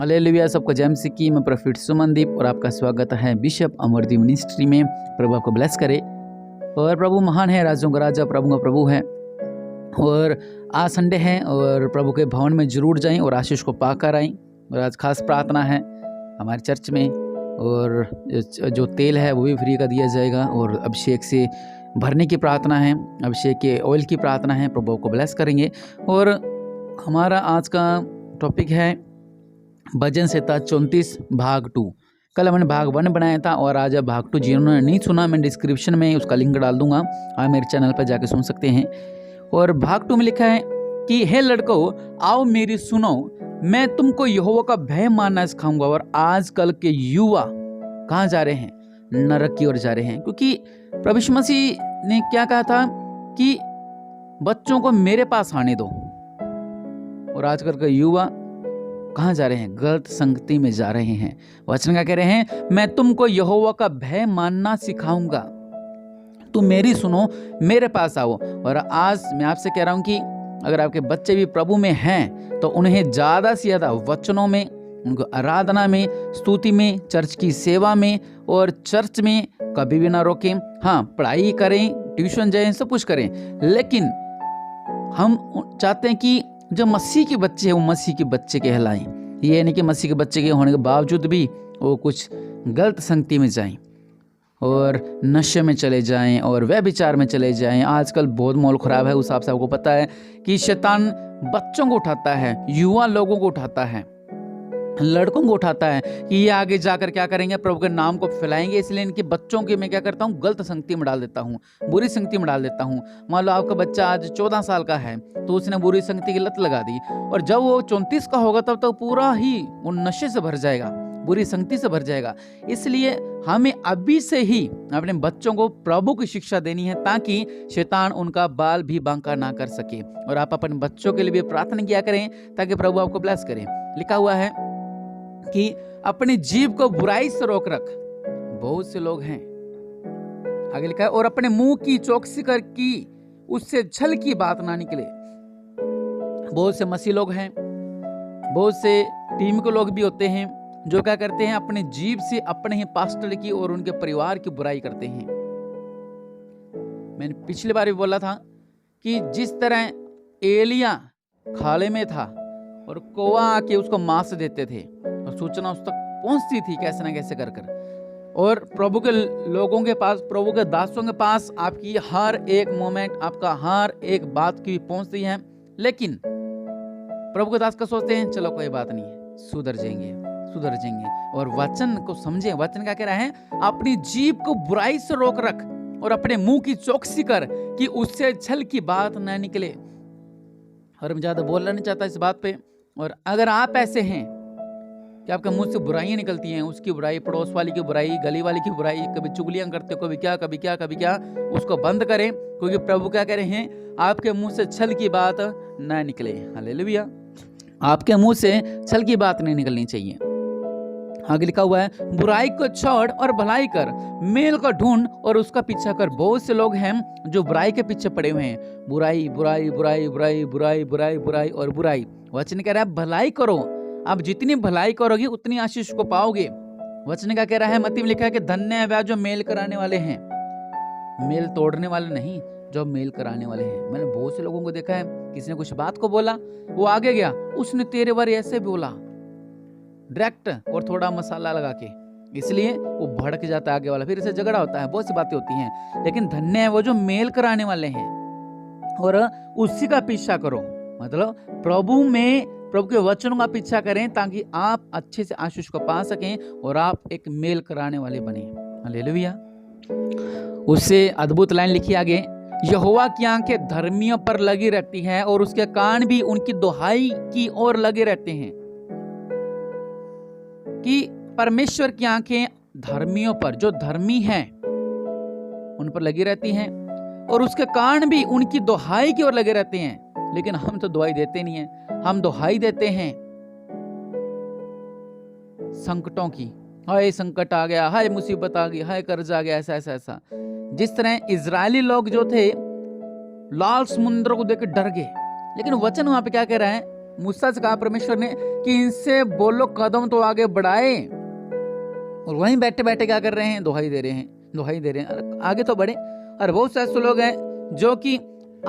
Hallelujah. सबको जय मसीह की। मैं प्रोफेट सुमनदीप और आपका स्वागत है बिशप अमरदीप मिनिस्ट्री में। प्रभु आपको ब्लेस करे। और प्रभु महान है, राजों का राजा, प्रभु का प्रभु है। और आज संडे है और प्रभु के भवन में जरूर जाएं और आशीष को पाकर आएं। और आज खास प्रार्थना है हमारे चर्च में, और जो तेल है वो भी फ्री का दिया जाएगा और अभिषेक से भरने की प्रार्थना है, अभिषेक के ऑयल की प्रार्थना है। प्रभु को ब्लेस करेंगे। और हमारा आज का टॉपिक है भजन संहिता 34 भाग 2। कल हमने भाग 1 बनाया था और आज भाग 2। जिन्होंने नहीं सुना, मैं डिस्क्रिप्शन में उसका लिंक डाल दूंगा, आप मेरे चैनल पर जाके सुन सकते हैं। और भाग 2 में लिखा है कि हे लड़कों, आओ मेरी सुनो, मैं तुमको यहोवा का भय मानना सिखाऊंगा। और आजकल के युवा कहाँ जा रहे हैं? नरक की ओर जा रहे हैं। क्योंकि प्रभु यीशु मसीह ने क्या कहा था कि बच्चों को मेरे पास आने दो। और आजकल के युवा कहाँ जा रहे हैं? गलत संगति में जा रहे हैं। वचन क्या कह रहे हैं? मैं तुमको यहोवा का भय मानना सिखाऊंगा, तुम मेरी सुनो, मेरे पास आओ। और आज मैं आपसे कह रहा हूं कि अगर आपके बच्चे भी प्रभु में हैं तो उन्हें ज्यादा से ज्यादा वचनों में, उनको आराधना में, स्तुति में, चर्च की सेवा में और चर्च में कभी भी ना रोकें। हाँ, पढ़ाई करें, ट्यूशन जाएं, सब कुछ करें, लेकिन हम चाहते हैं कि जो मसीह के बच्चे हैं वो मसीह के बच्चे कहलाएं। ये नहीं कि मसीह के बच्चे के होने के बावजूद भी वो कुछ गलत संगति में जाएं और नशे में चले जाएं और व्यभिचार में चले जाएं। आजकल बहुत माहौल खराब है। उस हिसाब से आपको पता है कि शैतान बच्चों को उठाता है, युवा लोगों को उठाता है, लड़कों को उठाता है कि ये आगे जाकर क्या करेंगे? प्रभु के नाम को फैलाएंगे। इसलिए इनके बच्चों के मैं क्या करता हूँ? गलत संगति में डाल देता हूँ, बुरी संगति में डाल देता हूँ। मान लो आपका बच्चा आज 14 साल का है तो उसने बुरी संगति की लत लगा दी, और जब वो 34 का होगा तब तक पूरा ही वो नशे से भर जाएगा, बुरी संगति से भर जाएगा। इसलिए हमें अभी से ही अपने बच्चों को प्रभु की शिक्षा देनी है ताकि शैतान उनका बाल भी बांका ना कर सके। और आप अपने बच्चों के लिए भी प्रार्थना किया करें ताकि प्रभु आपको ब्लेस करें। लिखा हुआ है कि अपनी जीभ को बुराई से रोक रख। बहुत से लोग हैं, आगे लिखा है, और अपने मुंह की चौकसी कर कि उससे छल की बात ना निकले। बहुत से मसीह लोग हैं, बहुत से टीम के लोग भी होते हैं जो क्या करते हैं? अपने जीभ से अपने ही पास्टर की और उनके परिवार की बुराई करते हैं। मैंने पिछली बार भी बोला था कि जिस तरह एलिया खाले में था और कौवा आके उसको मांस देते थे और सूचना उस तक पहुंचती थी कैसे ना कैसे कर। और प्रभु के लोगों के पास, प्रभु के दासों के पास आपकी हर एक मोमेंट, आपका हर एक बात की पहुंचती है। लेकिन प्रभु के दास का सोचते हैं चलो कोई बात नहीं है, सुधर जाएंगे। और वचन को समझें। वचन क्या कह रहा है? अपनी जीभ को बुराई से रोक रख और अपने मुंह की चौकसी कर कि उससे छल की बात ना निकले। और मैं ज्यादा बोलना नहीं चाहता इस बात पे। और अगर आप ऐसे हैं कि आपके मुंह से बुराइयां निकलती हैं, उसकी बुराई, पड़ोस वाली की बुराई, गली वाली की बुराई, कभी चुगलियां करते हो, कभी क्या, उसको बंद करें। क्योंकि प्रभु क्या कह रहे हैं? आपके मुंह से छल की बात ना निकले। हालेलुया। आपके मुंह से छल की बात नहीं निकलनी चाहिए। आगे लिखा हुआ है, बुराई को छोड़ और भलाई कर, मेल को ढूंढ और उसका पीछा कर। बहुत से लोग हैं जो बुराई के पीछे पड़े हुए हैं। बुराई बुराई बुराई बुराई बुराई बुराई बुराई और बुराई। वचन कह रहा है भलाई करो। आप जितनी भलाई करोगे उतनी आशीष को पाओगे। वचन का कह रहा है, मत्ती में लिखा है कि धन्य है वह जो मेल कराने वाले हैं, मेल तोड़ने वाले नहीं, जो मेल कराने वाले हैं। मैंने बहुत से लोगों को देखा है, किसी ने कुछ बात को बोला, वो आगे गया, उसने तेरे बारे ऐसे बोला डायरेक्ट और थोड़ा मसाला लगा के, इसलिए वो भड़क जाता है आगे वाला, फिर इसे झगड़ा होता है, बहुत सी बातें होती हैं। लेकिन धन्य है वो जो मेल कराने वाले हैं और उसी का पीछा करो। मतलब प्रभु के वचनों का पीछा करें ताकि आप अच्छे से आशीष को पा सकें और आप एक मेल कराने वाले बने। हालेलुया। उससे अद्भुत लाइन लिखी आगे, यहोवा की आंखें धर्मियों पर लगी रहती हैं और उसके कान भी उनकी दुहाई की ओर लगे रहते हैं। कि परमेश्वर की आंखें धर्मियों पर, जो धर्मी हैं उन पर लगी रहती हैं, और उसके कान भी उनकी दुहाई की ओर लगे रहते हैं। लेकिन हम तो दुहाई देते नहीं हैं, हम दुहाई देते हैं संकटों की। हाय संकट आ गया, हाय मुसीबत आ गई, हाय कर्ज आ गया, ऐसा ऐसा ऐसा। जिस तरह इजरायली लोग जो थे लाल समुद्र को देख डर गए, लेकिन वचन वहां पे क्या कह रहा है? मूसा से कहा परमेश्वर ने कि इनसे बोलो कदम तो आगे बढ़ाए, और वहीं बैठे बैठे क्या कर रहे हैं, दुहाई दे रहे हैं। अरे आगे तो बढ़े। और बहुत से ऐसे लोग हैं जो कि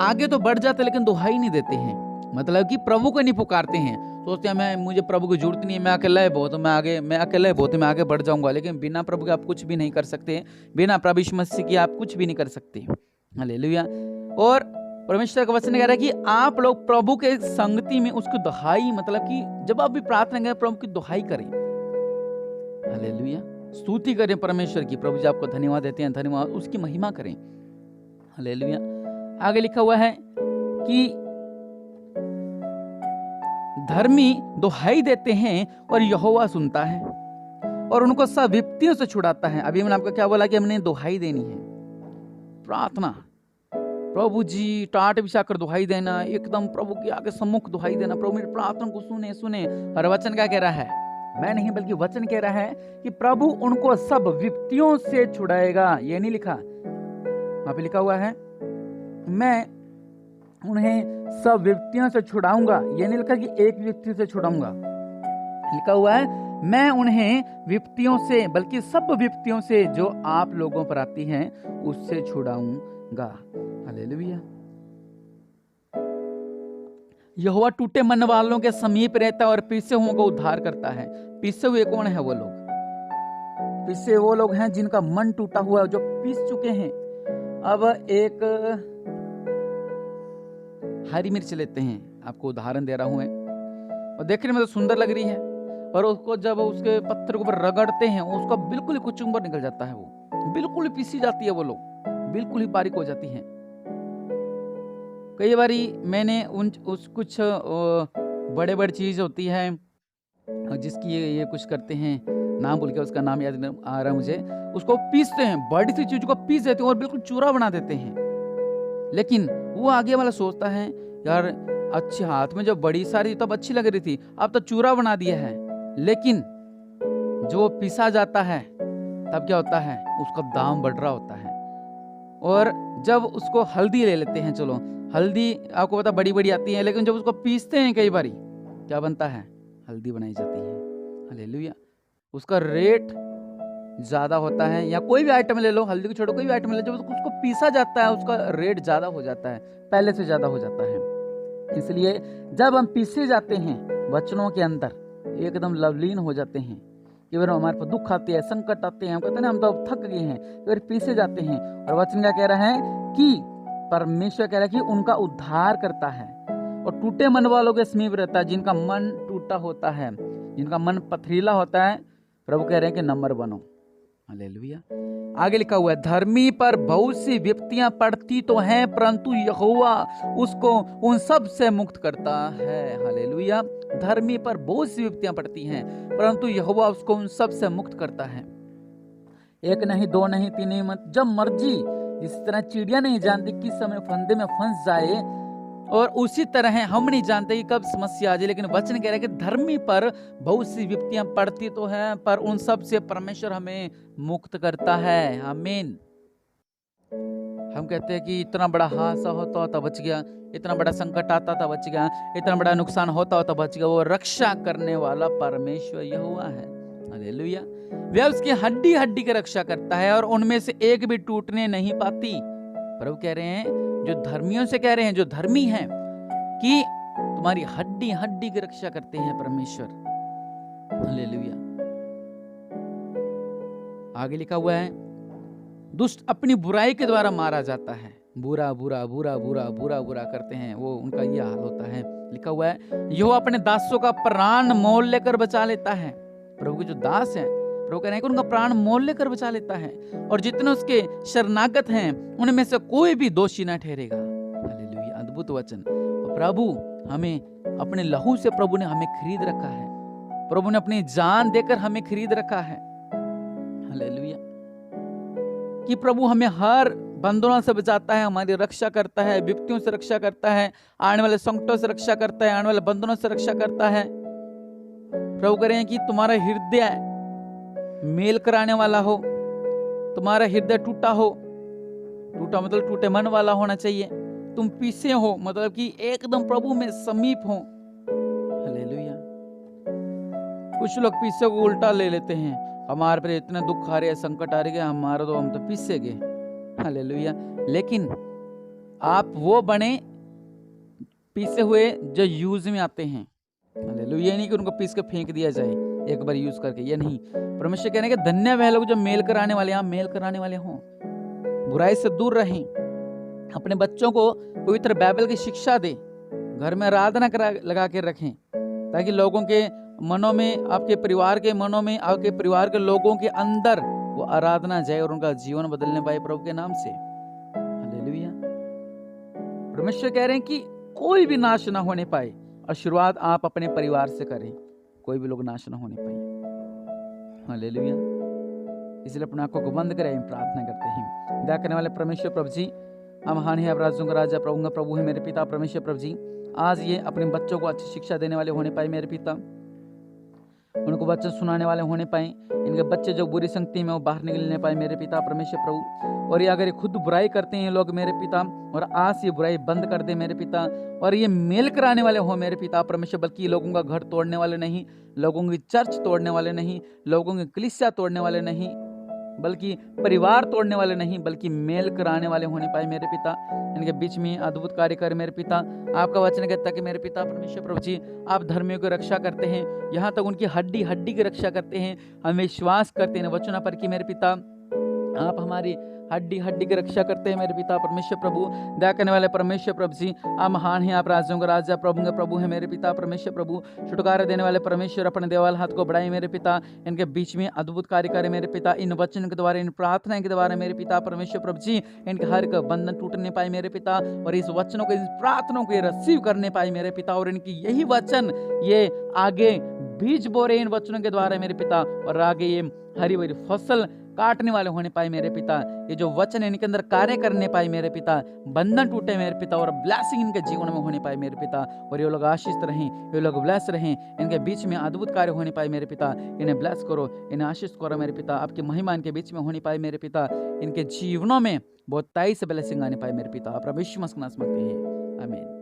आगे तो बढ़ जाते लेकिन दुहाई नहीं देते हैं, मतलब कि प्रभु को नहीं पुकारते हैं। सोचते हैं मुझे प्रभु की जरूरत नहीं है, मैं अकेला ही बहुत हूँ, मैं आगे बढ़ जाऊंगा। लेकिन बिना प्रभु के आप कुछ भी नहीं कर सकते, बिना प्रभु यीशु मसीह के आप कुछ भी नहीं कर सकते। हालेलुया। और परमेश्वर का वचन कह रहा है कि आप लोग प्रभु के संगति में उसकी दुहाई, मतलब कि जब आप भी प्रार्थना करें प्रभु की दुहाई करें। हालेलुया। स्तुति करें परमेश्वर की, प्रभु जी आपको धन्यवाद देते हैं, धन्यवाद, उसकी महिमा करें। हालेलुया। आगे लिखा हुआ है कि धर्मी दुहाई देते हैं और यहोवा सुनता है और उनको सब विपत्तियों से छुड़ाता है। अभी मैंने आपको क्या बोला कि हमने दुहाई देनी है, प्रार्थना, प्रभु जी टाट बिछाकर दुहाई देना, एकदम प्रभु के आगे सम्मुख दुहाई देना, प्रभु मेरी प्रार्थना को सुने। और वचन क्या कह रहा है, मैं नहीं बल्कि वचन कह रहा है कि प्रभु उनको सब विपत्तियों से छुड़ाएगा। ये नहीं लिखा, वहां पे लिखा हुआ है मैं उन्हें सब विपत्तियों से छुड़ाऊंगा। ये नहीं लिखा कि एक विपत्ति से छुड़ाऊंगा, लिखा हुआ है मैं उन्हें विपत्तियों से, बल्कि सब विपत्तियों से जो आप लोगों पर आती हैं उससे छुड़ाऊंगा। हालेलुया। यहोवा टूटे मन वालों के समीप रहता है और पिसे हुओं को उद्धार करता है। पिसे हुए कौन है? वो लोग, पिसे वो लोग हैं जिनका मन टूटा हुआ है, जो पीस चुके हैं। अब एक हरी मिर्च लेते हैं, आपको उदाहरण दे रहा हूं मैं, और देखने में तो सुंदर लग रही है, और उसको जब उसके पत्थर के ऊपर रगड़ते हैं उसका बिल्कुल ही कुचुम्बर निकल जाता है, वो बिल्कुल ही पीसी जाती है, वो लोग बिल्कुल ही बारीक हो जाती हैं। कई बारी मैंने कुछ बड़े बड़े चीज होती है जिसकी ये कुछ करते हैं, नाम भूल के उसका नाम याद नहीं आ रहा मुझे, उसको पीसते हैं, बड़ी सी चीज को पीस देते हैं और बिल्कुल चूरा बना देते हैं। लेकिन वो आगे वाला सोचता है यार अच्छे हाथ में जब बड़ी सारी तब अच्छी लग रही थी, अब तो चूरा बना दिया है। लेकिन जो पिसा जाता है तब क्या होता है, उसका दाम बढ़ रहा होता है। और जब उसको हल्दी ले लेते हैं, चलो हल्दी आपको पता बड़ी बड़ी आती है, लेकिन जब उसको पीसते हैं कई बारी क्या बनता है, हल्दी बनाई जाती है। हालेलुया। उसका रेट ज्यादा होता है, या कोई भी आइटम ले लो, हल्दी को छोड़ो कोई भी आइटम ले लो, जब उसको पीसा जाता है उसका रेट ज्यादा हो जाता है, पहले से ज्यादा हो जाता है। इसलिए जब हम पीसे जाते हैं वचनों के अंदर, एकदम लवलीन हो जाते हैं, कि बार हमारे पर दुख आते हैं, संकट आते हैं, हम कहते हैं हम तो अब थक गए हैं, फिर पीसे जाते हैं। और वचन क्या कह रहा है कि परमेश्वर कह रहा है कि उनका उद्धार करता है और टूटे मन वालों के समीप रहता है, जिनका मन टूटा होता है, जिनका मन पथरीला होता है। प्रभु कह रहे हैं कि नम्र बनो। हालेलुया। आगे लिखा हुआ है धर्मी पर बहुत सी विपत्तियां पड़ती तो हैं, परंतु यहोवा उसको उन सब से मुक्त करता है। हालेलुया। धर्मी पर बहुत सी विपत्तियां पड़ती हैं, परंतु यहोवा उसको उन सब से मुक्त करता है। एक नहीं, दो नहीं, तीन नहीं, मत जब मर्जी, जिस तरह चिड़िया नहीं जानती किस समय फंदे में फंस जाए, और उसी तरह है हम नहीं जानते कि कब समस्या आ जाए। लेकिन वचन कह रहा है कि धर्मी पर बहुत सी विपत्तियां पड़ती तो हैं, पर उन सब से परमेश्वर हमें मुक्त करता है। आमीन। हम कहते हैं कि इतना बड़ा हादसा होता तो बच गया, इतना बड़ा संकट आता था बच गया, इतना बड़ा नुकसान होता तो बच गया। वो रक्षा करने वाला परमेश्वर यहोवा है। हालेलुया। वह उसकी हड्डी हड्डी की रक्षा करता है और उनमें से एक भी टूटने नहीं पाती। प्रभु कह रहे हैं, जो धर्मियों से कह रहे हैं, जो धर्मी हैं, कि तुम्हारी हड्डी हड्डी की रक्षा करते हैं परमेश्वर। हालेलुया। आगे लिखा हुआ है दुष्ट अपनी बुराई के द्वारा मारा जाता है। बुरा बुरा बुरा बुरा बुरा बुरा करते हैं, वो उनका ये हाल होता है। लिखा हुआ है यहोवा अपने दासों का प्राण मोल लेकर बचा लेता है। प्रभु के जो दास हैं, प्रभु कह रहे हैं कि उनका प्राण मोल लेकर बचा लेता है, और जितने उसके शरणागत हैं उनमें से कोई भी दोषी न ठहरेगा। हालेलुया। अद्भुत वचन। और प्रभु हमें अपने लहू से, प्रभु ने हमें खरीद रखा है, प्रभु ने अपनी जान देकर हमें खरीद रखा है। हालेलुया। कि प्रभु हमें हर बंधनों से बचाता है, हमारी रक्षा करता है, विपत्तियों से रक्षा करता है, आने वाले संकटों से रक्षा करता है, आने वाले बंधनों से रक्षा करता है। प्रभु कह रहे हैं कि तुम्हारा हृदय मेल कराने वाला हो, तुम्हारा हृदय टूटा हो, टूटा मतलब टूटे मन वाला होना चाहिए, तुम पीछे हो मतलब कि एकदम प्रभु में समीप हो, कुछ लोग पीछे को उल्टा ले लेते हैं, हमारे पर इतने दुख आ रहे हैं, संकट आ रहे हैं, हमारा तो हम तो पीछे गए। हालेलुया। लेकिन आप वो बने पीसे हुए जो यूज में आते हैं। हालेलुया। ये नहीं कि उनको पीस के फेंक दिया जाए एक बार यूज करके, ये नहीं। परमेश्वर कहने के धन्य वह लोग जो मेल कराने वाले, यहाँ मेल कराने वाले हों, बुराई से दूर रहें, अपने बच्चों को पवित्र बाइबल की शिक्षा दे, घर में आराधना लगा के रखें, ताकि लोगों के मनों में, आपके परिवार के मनों में, आपके परिवार के लोगों के अंदर वो आराधना जाए और उनका जीवन बदलने पाए प्रभु के नाम से। हालेलुया। परमेश्वर कह रहे हैं कि कोई भी नाश ना होने पाए, और शुरुआत आप अपने परिवार से करें, कोई भी लोग नाश ना होने पाए। हालेलुया। इसलिए अपने आंखों को बंद करें, प्रार्थना करते हैं। दया करने वाले परमेश्वर प्रभु जी, हम महान है, आप राजों का राजा, प्रभु का प्रभु है मेरे पिता। परमेश्वर प्रभु जी, आज ये अपने बच्चों को अच्छी शिक्षा देने वाले होने पाए मेरे पिता, उनको वचन सुनाने वाले होने पाए, इनके बच्चे जो बुरी संगति में वो बाहर निकलने पाए मेरे पिता परमेश्वर प्रभु। और ये अगर ये खुद बुराई करते हैं लोग मेरे पिता, और आज ये बुराई बंद कर दे मेरे पिता, और ये मेल कराने वाले हो मेरे पिता परमेश्वर, बल्कि लोगों का घर तोड़ने वाले नहीं, लोगों की चर्च तोड़ने वाले नहीं, लोगों की कलीसिया तोड़ने वाले नहीं, बल्कि परिवार तोड़ने वाले नहीं, बल्कि मेल कराने वाले होने पाए मेरे पिता। इनके बीच में अद्भुत कार्य कर मेरे पिता। आपका वचन कहता है कि मेरे पिता परमेश्वर प्रभु जी, आप धर्मियों की रक्षा करते हैं, यहाँ तक उनकी हड्डी हड्डी की रक्षा करते हैं। हम विश्वास करते हैं वचनों पर कि मेरे पिता आप हमारी हड्डी हड्डी की रक्षा करते हैं मेरे पिता परमेश्वर प्रभु। दया करने वाले परमेश्वर प्रभु जी, आप महान हैं, आप राजाओं का राजा, प्रभु का प्रभु है मेरे पिता परमेश्वर प्रभु। छुटकारा देने वाले परमेश्वर, अपने देवाल हाथ को बढ़ाए मेरे पिता, इनके बीच में अद्भुत कार्य करे मेरे पिता। इन वचन के द्वारा, इन प्रार्थना के द्वारा मेरे पिता परमेश्वर प्रभु जी, इनके हर एक बंधन टूटने पाए मेरे पिता, और इस वचनों को, इस प्रार्थनाओं को रिसीव करने पाए मेरे पिता, और इनकी यही वचन ये आगे बीज बो रहे इन वचनों के द्वारा मेरे पिता, और आगे ये हरी भरी फसल काटने वाले होने पाए मेरे पिता। ये जो वचन इनके अंदर कार्य करने पाए मेरे पिता, बंधन टूटे मेरे पिता, और ब्लेसिंग इनके जीवन में होने पाए मेरे पिता, और ये लोग आशीष रहें, ये लोग ब्लेस रहें, इनके बीच में अद्भुत कार्य होने पाए मेरे पिता। इन्हें ब्लेस करो, इन्हें आशीष करो मेरे पिता, आपकी महिमा इनके बीच में होने पाए मेरे पिता, इनके जीवनों में बहुत ताई से ब्लेसिंग आने पाए मेरे पिता। प्रभु यीशु मसीह के नाम से मांगते हैं, आमीन।